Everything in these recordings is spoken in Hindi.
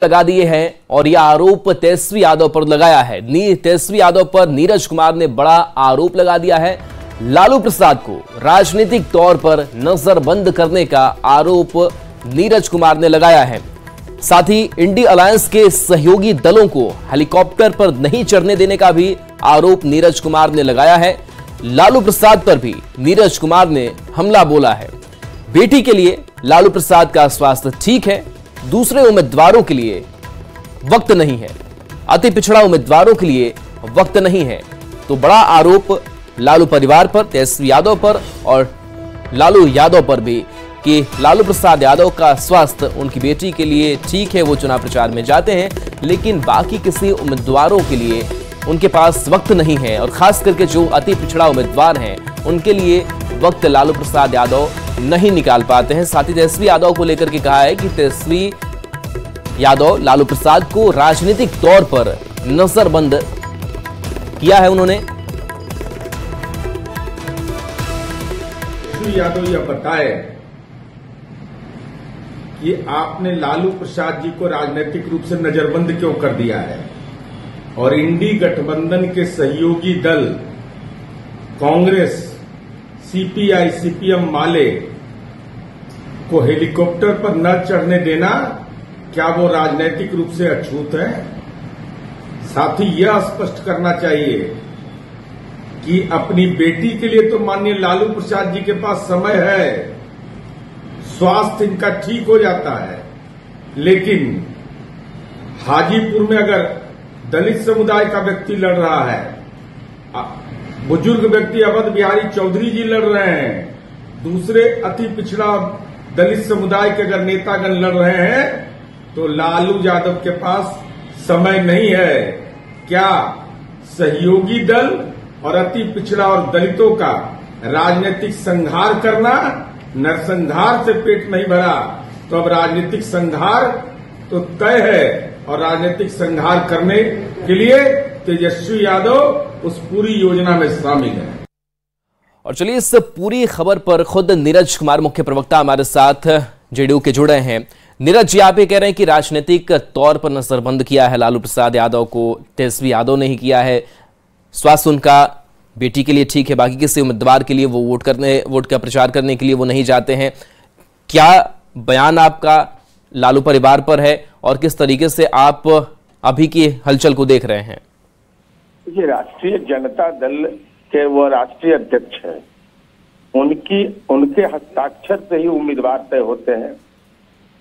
लगा दिए हैं और यह आरोप तेजस्वी यादव पर लगाया है। तेजस्वी यादव पर नीरज कुमार ने बड़ा आरोप लगा दिया है। लालू प्रसाद को राजनीतिक तौर पर नजरबंद करने का आरोप नीरज कुमार ने लगाया है। साथ ही इंडी अलायंस के सहयोगी दलों को हेलीकॉप्टर पर नहीं चढ़ने देने का भी आरोप नीरज कुमार ने लगाया है। लालू प्रसाद पर भी नीरज कुमार ने हमला बोला है। बेटी के लिए लालू प्रसाद का स्वास्थ्य ठीक है, दूसरे उम्मीदवारों के लिए वक्त नहीं है, अति पिछड़ा उम्मीदवारों के लिए वक्त नहीं है। तो बड़ा आरोप लालू परिवार पर, तेजस्वी यादव पर और लालू यादव पर भी कि लालू प्रसाद यादव का स्वास्थ्य उनकी बेटी के लिए ठीक है, वो चुनाव प्रचार में जाते हैं, लेकिन बाकी किसी उम्मीदवारों के लिए उनके पास वक्त नहीं है। और खास करके जो अति पिछड़ा उम्मीदवार हैं उनके लिए वक्त लालू प्रसाद यादव नहीं निकाल पाते हैं। साथ ही तेजस्वी यादव को लेकर के कहा है कि तेजस्वी यादव लालू प्रसाद को राजनीतिक तौर पर नजरबंद किया है उन्होंने। तेजस्वी यादव यह बताए कि आपने लालू प्रसाद जी को राजनीतिक रूप से नजरबंद क्यों कर दिया है और इंडी गठबंधन के सहयोगी दल कांग्रेस, सीपीआई, सीपीएम माले को हेलीकॉप्टर पर न चढ़ने देना, क्या वो राजनीतिक रूप से अछूत है? साथ ही यह स्पष्ट करना चाहिए कि अपनी बेटी के लिए तो माननीय लालू प्रसाद जी के पास समय है, स्वास्थ्य इनका ठीक हो जाता है, लेकिन हाजीपुर में अगर दलित समुदाय का व्यक्ति लड़ रहा है, बुजुर्ग व्यक्ति अवध बिहारी चौधरी जी लड़ रहे हैं, दूसरे अति पिछड़ा दलित समुदाय के अगर नेतागण लड़ रहे हैं, तो लालू यादव के पास समय नहीं है। क्या सहयोगी दल और अति पिछड़ा और दलितों का राजनीतिक संहार करना, नरसंहार से पेट नहीं भरा तो अब राजनीतिक संहार तो तय है और राजनीतिक संहार करने के लिए तेजस्वी यादव उस पूरी योजना में शामिल है। और चलिए इस पूरी खबर पर खुद नीरज कुमार मुख्य प्रवक्ता हमारे साथ जेडीयू के जुड़े हैं। नीरज जी, आप ये कह रहे हैं कि राजनीतिक तौर पर नजरबंद किया है लालू प्रसाद यादव को, तेजस्वी यादव ने ही किया है, स्वास्थ्य उनका बेटी के लिए ठीक है, बाकी किसी उम्मीदवार के लिए वो वोट का प्रचार करने के लिए वो नहीं जाते हैं। क्या बयान आपका लालू परिवार पर है और किस तरीके से आप अभी की हलचल को देख रहे हैं? ये राष्ट्रीय जनता दल के वो राष्ट्रीय अध्यक्ष है, उनके हस्ताक्षर से ही उम्मीदवार तय होते हैं।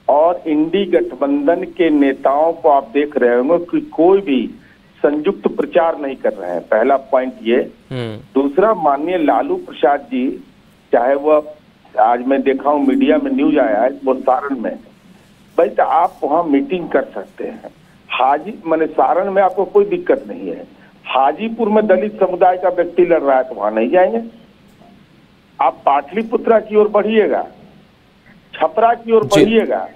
और इंडी गठबंधन के नेताओं को आप देख रहे होंगे कि कोई भी संयुक्त प्रचार नहीं कर रहे हैं, पहला पॉइंट ये। दूसरा, माननीय लालू प्रसाद जी, चाहे वह आज मैं देखा हूं मीडिया में न्यूज आया है वो सारण में, भाई तो आप वहां मीटिंग कर सकते हैं। माने सारण में आपको कोई दिक्कत नहीं है, हाजीपुर में दलित समुदाय का व्यक्ति लड़ रहा है तो वहां नहीं जाएंगे। आप पाटलिपुत्रा की ओर बढ़िएगा, छपरा की ओर बढ़िएगा,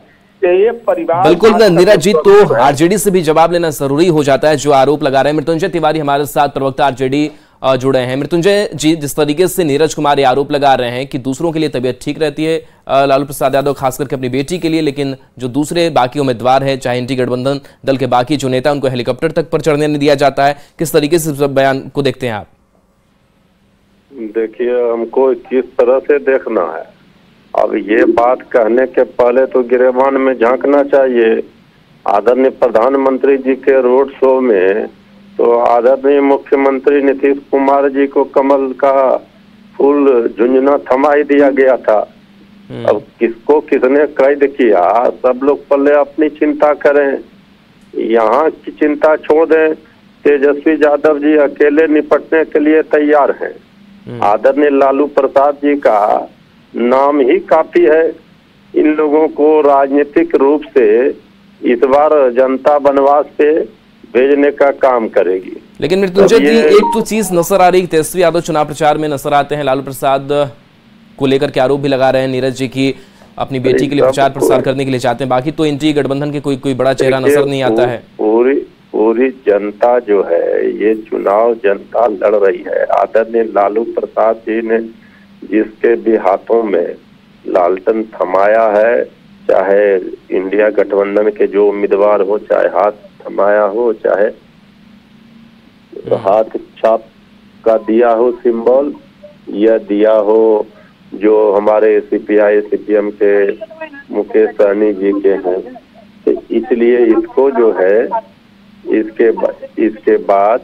ये परिवार बिल्कुल नीरज जी, तो आरजेडी से भी जवाब लेना जरूरी हो जाता है जो आरोप लगा रहे हैं। मृत्युंजय तिवारी हमारे साथ प्रवक्ता आरजेडी जुड़े हैं। मृत्युंजय जी, जिस तरीके से नीरज कुमार ये आरोप लगा रहे हैं कि दूसरों के लिए तबीयत ठीक रहती है लालू प्रसाद यादव, खास करके अपनी बेटी के लिए, लेकिन जो दूसरे बाकी उम्मीदवार हैं, चाहे इंडी गठबंधन दल के बाकी जो नेता, उनको हेलीकॉप्टर तक पर चढ़ने नहीं दिया जाता है, किस तरीके से बयान को देखते हैं आप? देखिए, हमको किस तरह से देखना है, अब ये बात कहने के पहले तो गिरेबान में झांकना चाहिए। आदरणीय प्रधानमंत्री जी के रोड शो में तो आदरणीय मुख्यमंत्री नीतीश कुमार जी को कमल का फूल झुंझुना थमा ही दिया गया था। अब किसको किसने कैद किया, सब लोग पहले अपनी चिंता करें, यहाँ की चिंता छोड़ दें। तेजस्वी यादव जी अकेले निपटने के लिए तैयार हैं। आदरणीय लालू प्रसाद जी का नाम ही काफी है। इन लोगों को राजनीतिक रूप से इस बार जनता वनवास पे भेजने का काम करेगी। लेकिन मृत्युंजय जी, एक तो चीज नजर आ रही, तेजस्वी यादव चुनाव प्रचार में नजर आते हैं, लालू प्रसाद को लेकर के आरोप भी लगा रहे हैं नीरज जी की अपनी बेटी के लिए प्रचार प्रसार करने के लिए चाहते हैं, बाकी तो इंडी गठबंधन के कोई बड़ा चेहरा नजर नहीं आता है। पूरी जनता जो है, ये चुनाव जनता लड़ रही है। आदरणीय लालू प्रसाद जी ने जिसके भी हाथों में लालटेन थमाया है, चाहे इंडिया गठबंधन के जो उम्मीदवार हो, चाहे हाथ थमाया हो, चाहे हाथ छाप का दिया हो सिंबल, या दिया हो जो हमारे सीपीआई सीपीएम के मुकेश सहनी जी के हैं। तो इसलिए इसको जो है इसके बाद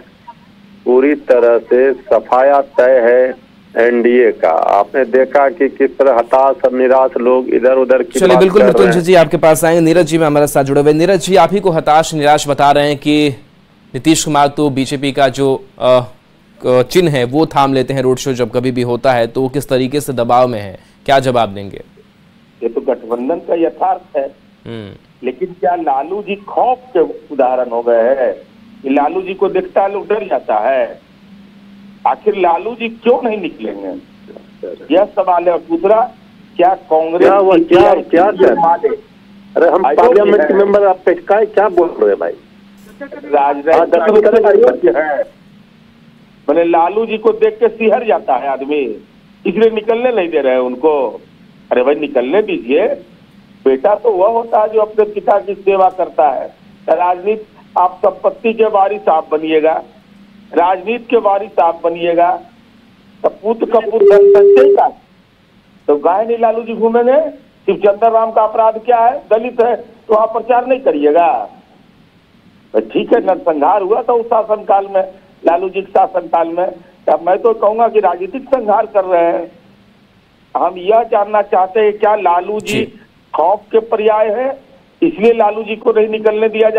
पूरी तरह से सफाया तय है एनडीए का। आपने देखा कि किस तरह हताश और निराश लोग इधर उधर की चलिए, बात बिल्कुल कर रहे मृत्युंजय हैं। जी आपके पास आएंगे। नीरज जी में हमारे साथ जुड़े हुए। नीरज जी, आप ही को हताश निराश बता रहे हैं कि नीतीश कुमार तो बीजेपी का जो चिन्ह है वो थाम लेते हैं रोड शो जब कभी भी होता है, तो वो किस तरीके से दबाव में है, क्या जवाब देंगे? ये तो गठबंधन का यथार्थ है, लेकिन क्या लालू जी खौफ के उदाहरण हो गए हैं कि लालू जी को देखता है लोग डर जाता है? आखिर लालू जी क्यों नहीं निकलेंगे, यह सवाल है। और दूसरा, क्या कांग्रेस क्या अरे हम पार्लियामेंट के मेंबर आप क्या बोल रहे हैं भाई? राजनीतिक है, मैंने लालू जी को देख के सिहर जाता है आदमी, इसलिए निकलने नहीं दे रहे उनको। अरे भाई निकलने दीजिए, बेटा तो वह होता है जो अपने पिता की सेवा करता है। राजनीति, आप संपत्ति के वारिस आप बनिएगा, राजनीति के वारिस आप बनिएगा, तो पुत्र का पुत्र संचय का तो गाय नहीं लालू जी घूमेंगे। सिर्फ चंद्र राम का अपराध क्या है, दलित है, तो आप प्रचार नहीं करिएगा। तो ठीक है, नरसंहार हुआ था उस शासनकाल में, लालू जी के शासनकाल में। अब मैं तो कहूंगा कि राजनीतिक संहार कर रहे हैं। हम यह जानना चाहते हैं क्या लालू जी खौफ के पर्याय है, इसलिए लालू जी को नहीं निकलने दिया जा